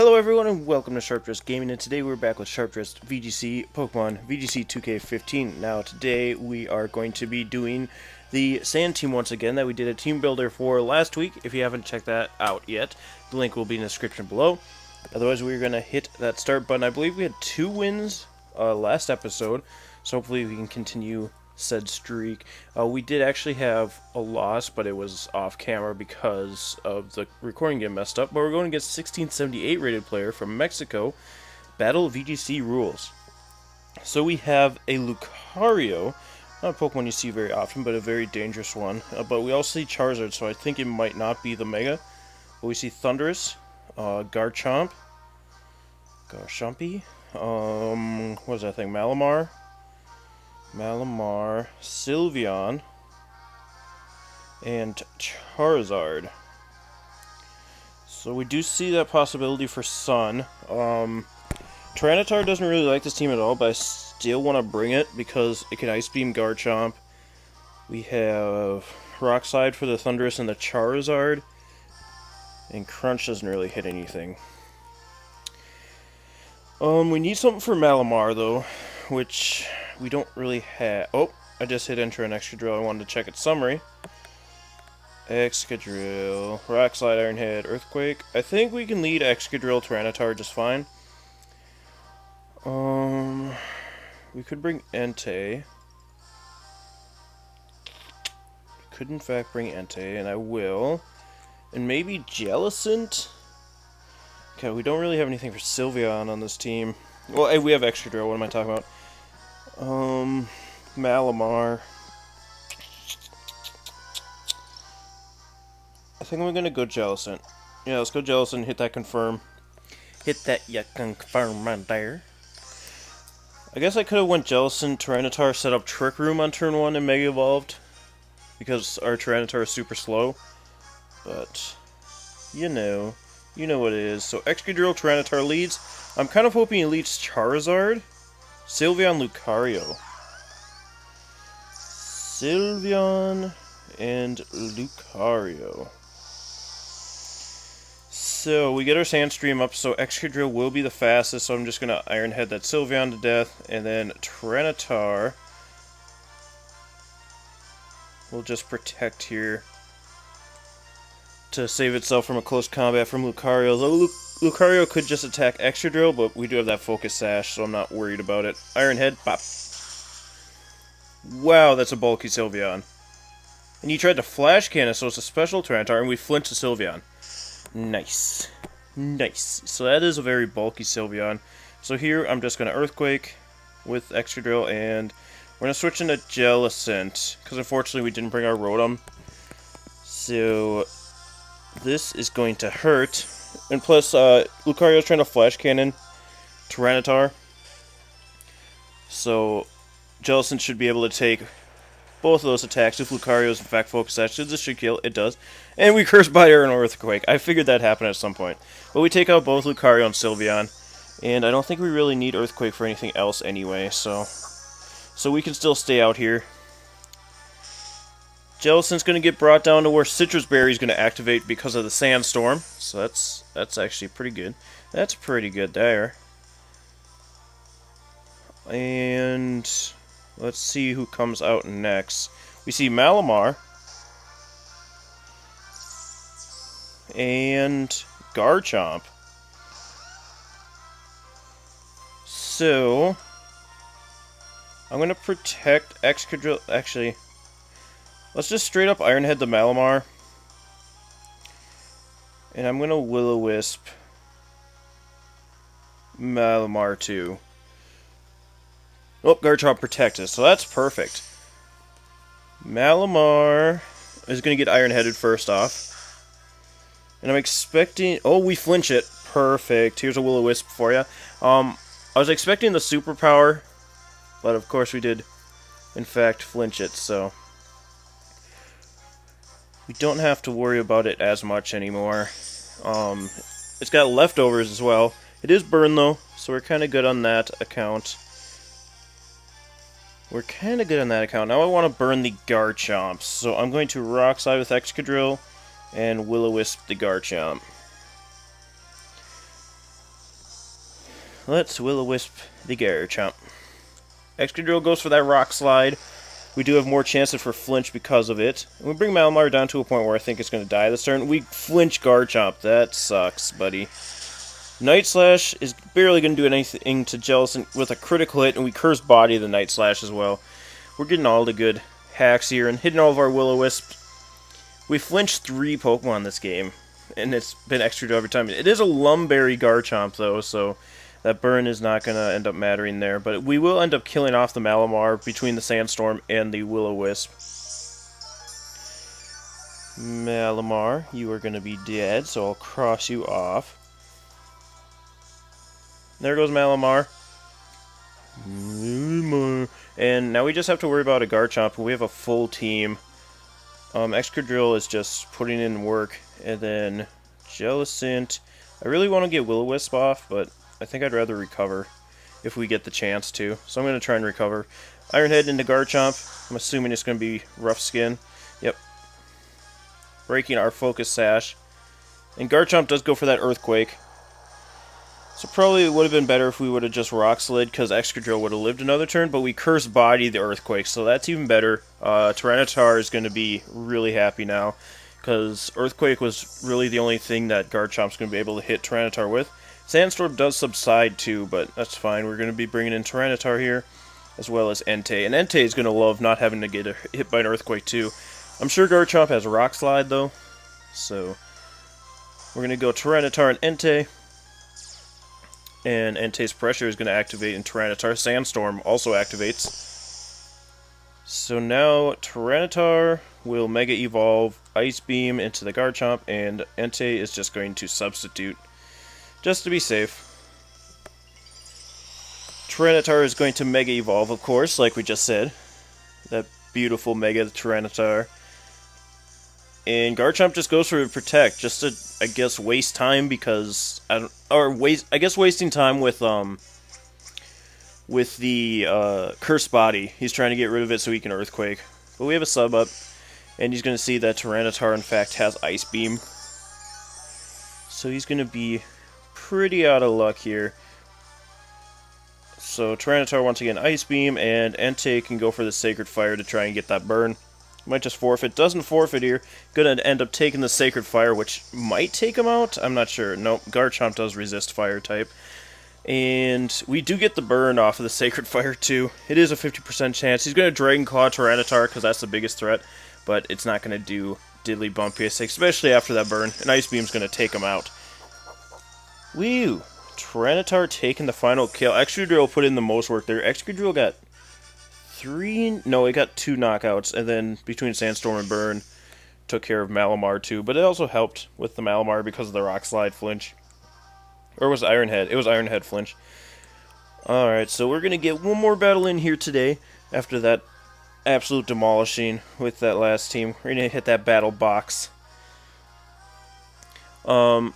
Hello everyone and welcome to Sharp-Dressed Gaming, and today we're back with Sharp-Dressed VGC Pokemon VGC 2K15. Now today we are going to be doing the Sand Team once again that we did a team builder for last week. If you haven't checked that out yet, the link will be in the description below. Otherwise we're going to hit that start button. I believe we had 2 wins last episode, so hopefully we can continue said streak. We did actually have a loss, but it was off camera because of the recording getting messed up. But we're going against 1678 rated player from Mexico. Battle VGC rules. So we have a Lucario, not a Pokemon you see very often, but a very dangerous one. But we also see Charizard, so I think it might not be the Mega. But we see Thundurus, Garchomp, Garchompy, what is that thing? Malamar, Sylveon, and Charizard. So we do see that possibility for Sun. Tyranitar doesn't really like this team at all, but I still want to bring it because it can Ice Beam Garchomp. We have Rock Slide for the Thundurus and the Charizard. And Crunch doesn't really hit anything. We need something for Malamar, though, which we don't really have. Oh, I just hit enter on Excadrill. I wanted to check its summary. Excadrill, Rock Slide, Iron Head, Earthquake. I think we can lead Excadrill, Tyranitar just fine. We could bring Entei. Could in fact bring Entei, and I will. And maybe Jellicent? Okay, we don't really have anything for Sylveon on this team. Well, we have Excadrill, what am I talking about? Malamar. I think I'm gonna go Jellicent. Yeah, let's go Jellicent, hit that confirm. Hit that confirm right there. I guess I could have went Jellicent, Tyranitar, set up Trick Room on turn 1 and Mega Evolved. Because our Tyranitar is super slow. But, you know what it is. So Excadrill, Tyranitar leads. I'm kind of hoping he leads Charizard. Sylveon, Lucario. Sylveon and Lucario. So we get our Sandstream up, so Excadrill will be the fastest, so I'm just going to Iron Head that Sylveon to death, and then Tyranitar will just protect here to save itself from a close combat from Lucario. Though Lucario could just attack Excadrill, but we do have that Focus Sash, so I'm not worried about it. Iron Head, pop. Wow, that's a bulky Sylveon. And you tried to Flash Cannon, so it's a special Tyranitar, and we flinch the Sylveon. Nice. Nice. So that is a very bulky Sylveon. So here, I'm just going to Earthquake with Excadrill, and we're going to switch into Jellicent, because unfortunately we didn't bring our Rotom. So this is going to hurt. And plus, Lucario's trying to Flash Cannon Tyranitar. So Jellicent should be able to take both of those attacks. If Lucario's in fact Focus Sash, this should kill. It does. And we Curse Biter and Earthquake. I figured that happened at some point. But we take out both Lucario and Sylveon. And I don't think we really need Earthquake for anything else anyway, so we can still stay out here. Jellicent's going to get brought down to where Citrus Berry is going to activate because of the Sandstorm. So that's actually pretty good. That's pretty good there. And let's see who comes out next. We see Malamar and Garchomp. So I'm going to protect Excadrill. Actually, let's just straight up Iron Head the Malamar. And I'm going to Will-O-Wisp Malamar too. Oh, Garchomp protected, so that's perfect. Malamar is going to get Iron Headed first off. And I'm expecting... Oh, we flinch it. Perfect. Here's a Will-O-Wisp for you. I was expecting the superpower, but of course we did, in fact, flinch it, so we don't have to worry about it as much anymore. It's got leftovers as well. It is burn, though, so we're kind of good on that account. Now I want to burn the Garchomp, so I'm going to Rock Slide with Excadrill and Will-O-Wisp the Garchomp. let's Will-O-Wisp the Garchomp. Excadrill goes for that Rock Slide. We do have more chances for Flinch because of it. And we bring Malamar down to a point where I think it's going to die this turn. We Flinch Garchomp. That sucks, buddy. Night Slash is barely going to do anything to Jellicent with a critical hit, and we Curse Body the Night Slash as well. We're getting all the good hacks here and hitting all of our Will-O-Wisps. We flinched 3 Pokemon this game, and it's been Excadrill every time. It is a Lumberry Garchomp, though, so that burn is not going to end up mattering there. But we will end up killing off the Malamar between the Sandstorm and the Will-O-Wisp. Malamar, you are going to be dead, so I'll cross you off. There goes Malamar. And now we just have to worry about a Garchomp. We have a full team. Excadrill is just putting in work. And then Jellicent. I really want to get Will-O-Wisp off, but I think I'd rather recover if we get the chance to. So I'm going to try and recover. Iron Head into Garchomp. I'm assuming it's going to be Rough Skin. Yep. Breaking our Focus Sash. And Garchomp does go for that Earthquake. So probably it would have been better if we would have just Rock Slid, because Excadrill would have lived another turn, but we Curse Body the Earthquake, so that's even better. Tyranitar is going to be really happy now, because Earthquake was really the only thing that Garchomp's going to be able to hit Tyranitar with. Sandstorm does subside too, but that's fine. We're going to be bringing in Tyranitar here, as well as Entei. And Entei is going to love not having to get hit by an Earthquake too. I'm sure Garchomp has Rock Slide though, so we're going to go Tyranitar and Entei. And Entei's Pressure is going to activate, and Tyranitar Sandstorm also activates. So now Tyranitar will Mega Evolve Ice Beam into the Garchomp, and Entei is just going to substitute, just to be safe. Tyranitar is going to Mega Evolve, of course, like we just said. That beautiful Mega Tyranitar. And Garchomp just goes for Protect, just to, I guess, waste time because wasting time with the Curse Body. He's trying to get rid of it so he can Earthquake. But we have a sub up, and he's going to see that Tyranitar in fact has Ice Beam. So he's going to be pretty out of luck here. So Tyranitar once again Ice Beam, and Entei can go for the Sacred Fire to try and get that burn. Might just forfeit. Doesn't forfeit here. Gonna end up taking the Sacred Fire, which might take him out. I'm not sure. Nope, Garchomp does resist Fire type. And we do get the burn off of the Sacred Fire too. It is a 50% chance. He's gonna Dragon Claw Tyranitar because that's the biggest threat, but it's not gonna do diddly bump PS6, especially after that burn. An Ice Beam's gonna take him out. Woo! Tyranitar taking the final kill. Excadrill put in the most work there. Excadrill got it got 2 knockouts, and then between Sandstorm and Burn, took care of Malamar too, but it also helped with the Malamar because of the Rock Slide flinch. Or was it Iron Head? It was Iron Head flinch. Alright, so we're going to get one more battle in here today, after that absolute demolishing with that last team. We're going to hit that battle box. It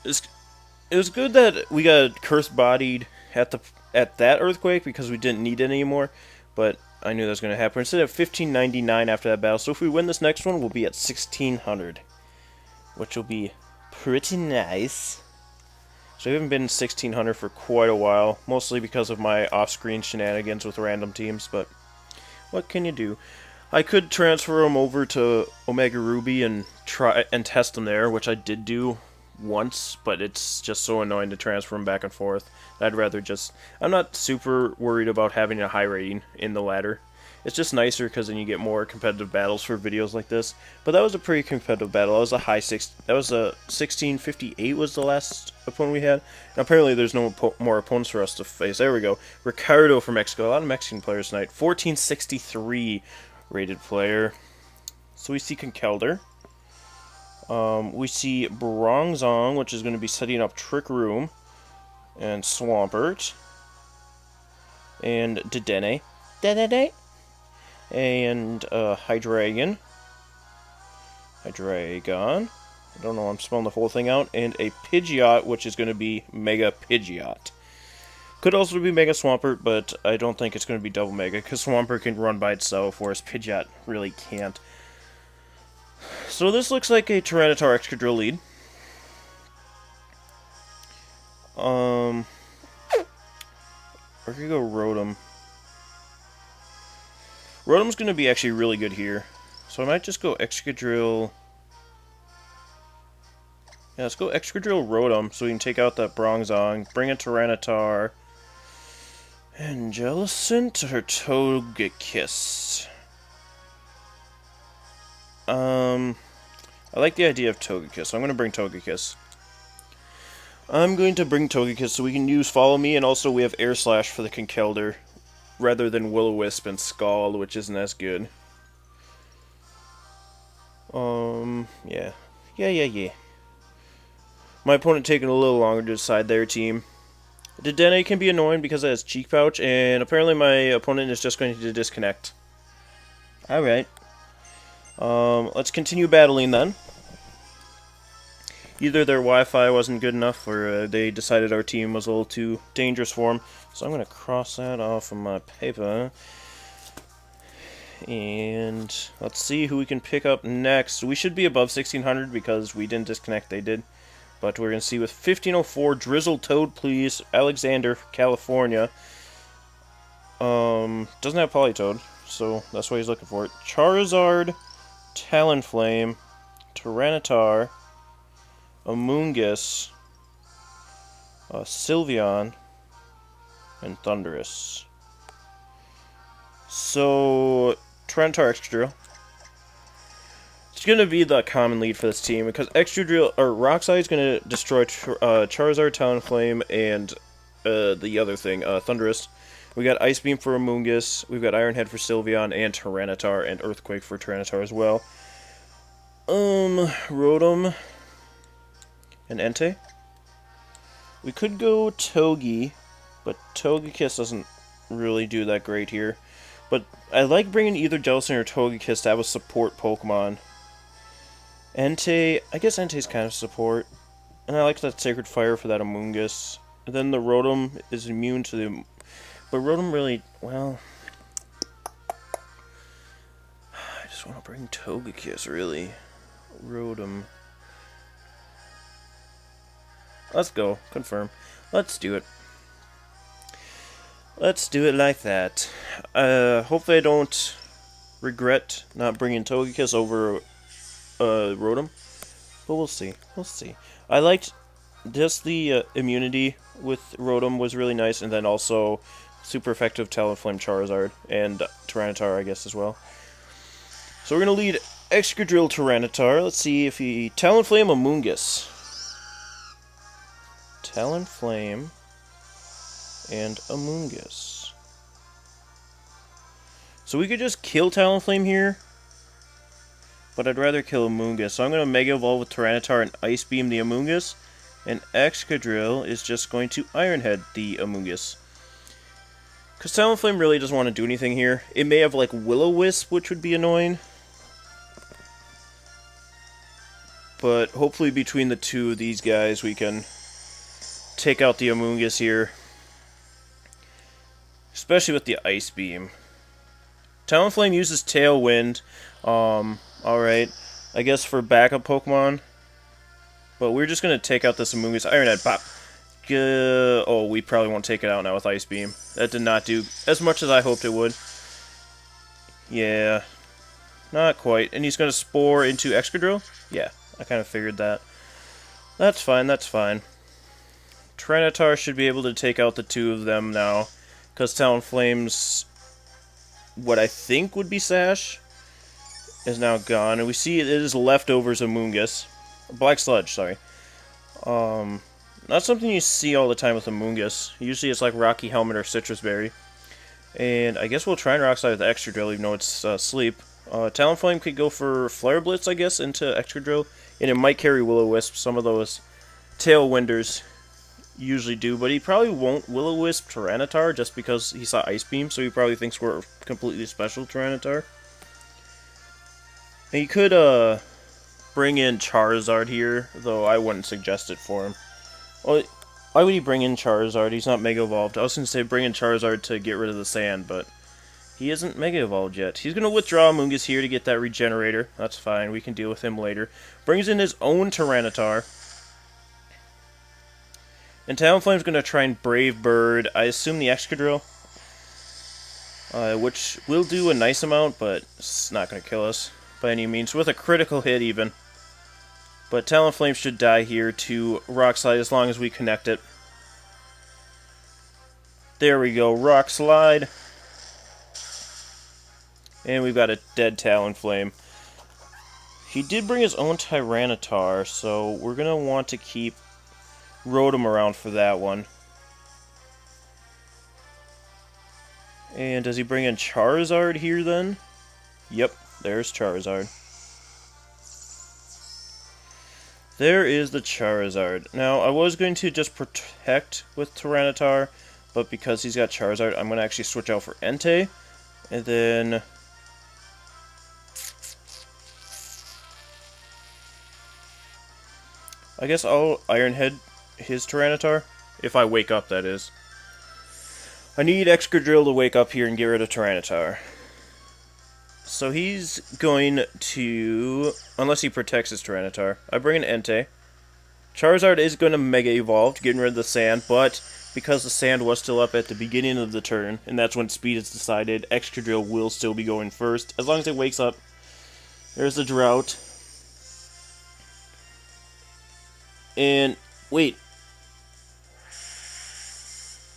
was good that we got Curse Bodied at that Earthquake, because we didn't need it anymore. But I knew that was going to happen. Instead of 1599 after that battle. So if we win this next one, we'll be at 1600. Which will be pretty nice. So we haven't been 1600 for quite a while. Mostly because of my off-screen shenanigans with random teams. But what can you do? I could transfer them over to Omega Ruby and try and test them there. Which I did do once, but it's just so annoying to transfer them back and forth. I'd rather just... I'm not super worried about having a high rating in the ladder. It's just nicer because then you get more competitive battles for videos like this. But that was a pretty competitive battle. That was a That was a 1658 was the last opponent we had. And apparently there's no more opponents for us to face. There we go. Ricardo from Mexico. A lot of Mexican players tonight. 1463 rated player. So we see Conkeldurr. We see Bronzong, which is going to be setting up Trick Room, and Swampert, and Dedenne, and Hydreigon, I don't know, I'm spelling the whole thing out, and a Pidgeot, which is going to be Mega Pidgeot. Could also be Mega Swampert, but I don't think it's going to be Double Mega, because Swampert can run by itself, whereas Pidgeot really can't. So this looks like a Tyranitar Excadrill lead. Or could go Rotom. Rotom's going to be actually really good here. So I might just go Excadrill. Yeah, let's go Excadrill Rotom so we can take out that Bronzong, bring a Tyranitar, and Jellicent or Togekiss. I like the idea of Togekiss, so I'm going to bring Togekiss. So we can use Follow Me, and also we have Air Slash for the Conkeldurr, rather than Will-O-Wisp and Scald, which isn't as good. Yeah. Yeah. My opponent taking a little longer to decide their team. Dedenne can be annoying because it has Cheek Pouch, and apparently my opponent is just going to disconnect. Alright. Let's continue battling then. Either their Wi-Fi wasn't good enough, or they decided our team was a little too dangerous for them. So I'm going to cross that off of my paper. And let's see who we can pick up next. We should be above 1600 because we didn't disconnect, they did. But we're going to see with 1504, Drizzle Toad, please. Alexander, California. Doesn't have Politoed, so that's why he's looking for it. Charizard, Talonflame, Tyranitar, Amoonguss, Sylveon, and Thundurus. So, Tyranitar, Excadrill. It's going to be the common lead for this team because Excadrill or Rockslide is going to destroy Charizard, Talonflame, and the other thing, Thundurus. We got Ice Beam for Amoonguss. We've got Iron Head for Sylveon and Tyranitar, and Earthquake for Tyranitar as well. Rotom and Entei. We could go Togi, but Togekiss doesn't really do that great here. But I like bringing either Jellicent or Togekiss to have a support Pokemon. Entei, I guess Entei's kind of support. And I like that Sacred Fire for that Amoonguss. And then the Rotom is immune to the... But Rotom really, well... I just want to bring Togekiss, really. Rotom. Let's go. Confirm. Let's do it. Let's do it like that. Hopefully I don't regret not bringing Togekiss over Rotom. But we'll see. We'll see. I liked just the immunity with Rotom was really nice, and then also super effective Talonflame Charizard and Tyranitar, I guess, as well. So we're going to lead Excadrill Tyranitar. Let's see if he... Talonflame Amoonguss. Talonflame and Amoonguss. So we could just kill Talonflame here, but I'd rather kill Amoonguss. So I'm going to Mega Evolve with Tyranitar and Ice Beam the Amoonguss, and Excadrill is just going to Iron Head the Amoonguss. Because Talonflame really doesn't want to do anything here. It may have like Will-O-Wisp, which would be annoying. But hopefully between the two of these guys we can take out the Amoonguss here. Especially with the Ice Beam. Talonflame uses Tailwind. Alright. I guess for backup Pokemon. But we're just going to take out this Amoonguss. Iron Head, pop. Oh, we probably won't take it out now with Ice Beam. That did not do as much as I hoped it would. Yeah. Not quite. And he's going to Spore into Excadrill? Yeah, I kind of figured that. That's fine, that's fine. Tyranitar should be able to take out the two of them now. Because Talonflame's... what I think would be Sash is now gone. And we see it is leftovers Amoonguss. Black Sludge, sorry. Not something you see all the time with Amoonguss. Usually it's like Rocky Helmet or Citrus Berry. And I guess we'll try and Rock Slide with Excadrill, even though it's Sleep. Talonflame could go for Flare Blitz, I guess, into Excadrill. And it might carry Will-O-Wisp. Some of those Tailwinders usually do. But he probably won't Will-O-Wisp Tyranitar just because he saw Ice Beam. So he probably thinks we're completely special Tyranitar. And he could bring in Charizard here, though I wouldn't suggest it for him. Well, why would he bring in Charizard? He's not Mega Evolved. I was going to say bring in Charizard to get rid of the sand, but he isn't Mega Evolved yet. He's going to withdraw Amoonguss here to get that Regenerator. That's fine. We can deal with him later. Brings in his own Tyranitar. And Talonflame's going to try and Brave Bird, I assume the Excadrill, which will do a nice amount, but it's not going to kill us by any means, with a critical hit even. But Talonflame should die here to Rock Slide as long as we connect it. There we go, Rock Slide. And we've got a dead Talonflame. He did bring his own Tyranitar, so we're going to want to keep Rotom around for that one. And does he bring in Charizard here then? Yep, there's Charizard. There is the Charizard. Now, I was going to just protect with Tyranitar, but because he's got Charizard, I'm going to actually switch out for Entei. And then I guess I'll Iron Head his Tyranitar. If I wake up, that is. I need Excadrill to wake up here and get rid of Tyranitar. So he's going to... Unless he protects his Tyranitar. I bring in Entei. Charizard is going to Mega Evolve, getting rid of the Sand, but because the Sand was still up at the beginning of the turn, and that's when Speed is decided, Excadrill will still be going first, as long as it wakes up. There's the Drought. And, wait.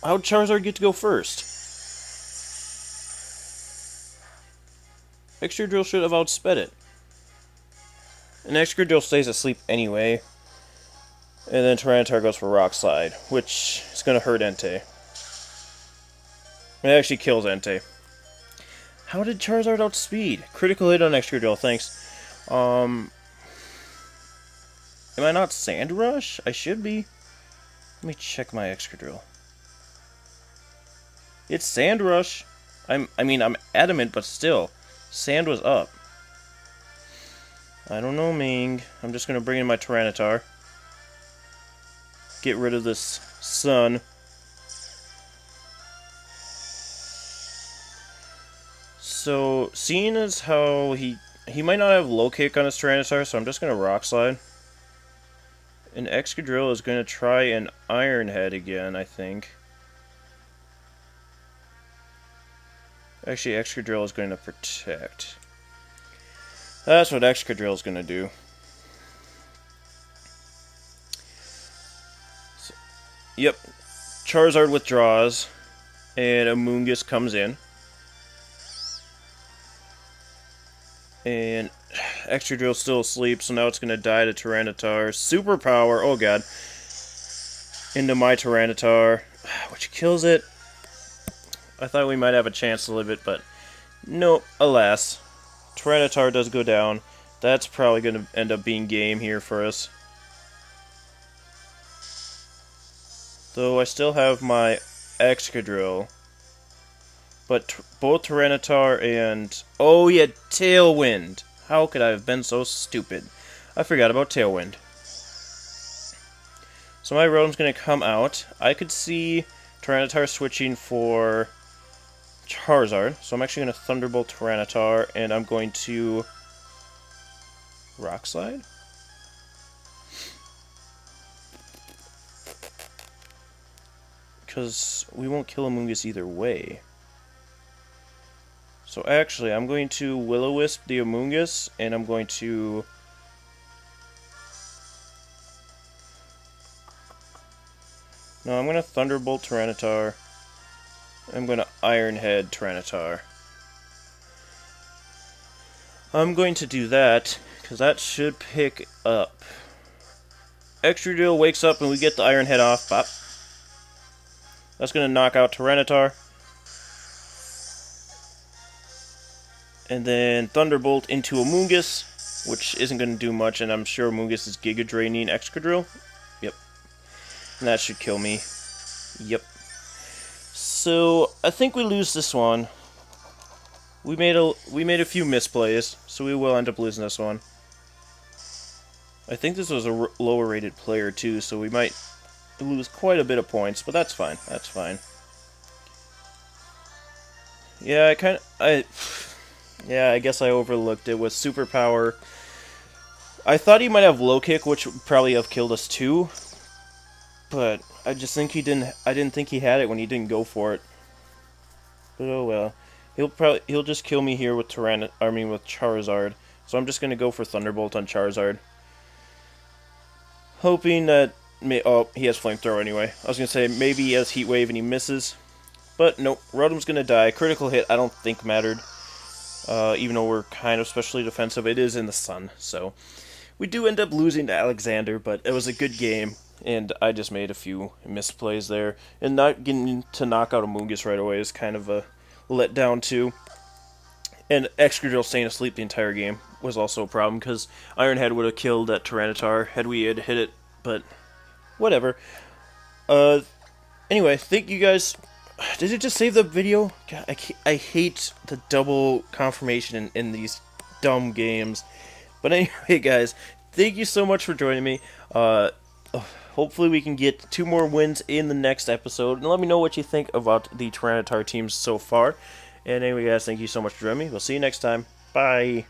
How'd Charizard get to go first? Excadrill should have outsped it. And Excadrill stays asleep anyway. And then Tyranitar goes for Rock Slide, which is going to hurt Entei. It actually kills Entei. How did Charizard outspeed? Critical hit on Excadrill, thanks. Am I not Sand Rush? I should be. Let me check my Excadrill. It's Sand Rush. I'm adamant, but still. Sand was up. I don't know, Ming. I'm just going to bring in my Tyranitar. Get rid of this Sun. So, seeing as how he might not have Low Kick on his Tyranitar, so I'm just going to Rock Slide. And Excadrill is going to try an Iron Head again, I think. Actually, Excadrill is going to protect. That's what Excadrill is going to do. So, yep. Charizard withdraws, and Amoonguss comes in. And Excadrill's still asleep, so now it's going to die to Tyranitar. Superpower, oh god. Into my Tyranitar, which kills it. I thought we might have a chance to live it, but nope, alas. Tyranitar does go down. That's probably going to end up being game here for us. Though I still have my Excadrill. But both Tyranitar and... Oh yeah, Tailwind! How could I have been so stupid? I forgot about Tailwind. So my Rotom's going to come out. I could see Tyranitar switching for Charizard. So I'm actually going to Thunderbolt Tyranitar, and I'm going to Rock Slide? Because we won't kill Amoonguss either way. So actually, I'm going to Will-O-Wisp the Amoonguss, and I'm going to... No, I'm going to Thunderbolt Tyranitar. I'm going to Iron Head Tyranitar. I'm going to do that, because that should pick up. Excadrill wakes up and we get the Iron Head off. Bop. That's going to knock out Tyranitar. And then Thunderbolt into Amoonguss, which isn't going to do much, and I'm sure Amoonguss is Giga Draining Excadrill. Yep. And that should kill me. Yep. So, I think we lose this one. We made a few misplays, so we will end up losing this one. I think this was a lower rated player too, so we might lose quite a bit of points, but that's fine. That's fine. Yeah, I guess I overlooked it with Superpower. I thought he might have Low Kick, which would probably have killed us too. But I just think I didn't think he had it when he didn't go for it. But oh well. He'll just kill me here with with Charizard. So I'm just gonna go for Thunderbolt on Charizard. Hoping that oh, he has Flamethrower anyway. I was gonna say maybe he has Heat Wave and he misses. But nope, Rotom's gonna die. Critical hit I don't think mattered. Even though we're kind of specially defensive, it is in the sun, so we do end up losing to Alexander, but it was a good game, and I just made a few misplays there. And not getting to knock out a Mungus right away is kind of a letdown too. And Excadrill staying asleep the entire game was also a problem, because Ironhead would have killed that Tyranitar had we had hit it, but whatever. Anyway, thank you guys. Did it just save the video? God, I hate the double confirmation in these dumb games. But anyway, guys, thank you so much for joining me. Hopefully we can get 2 more wins in the next episode. And let me know what you think about the Tyranitar teams so far. And anyway, guys, thank you so much for joining me. We'll see you next time. Bye.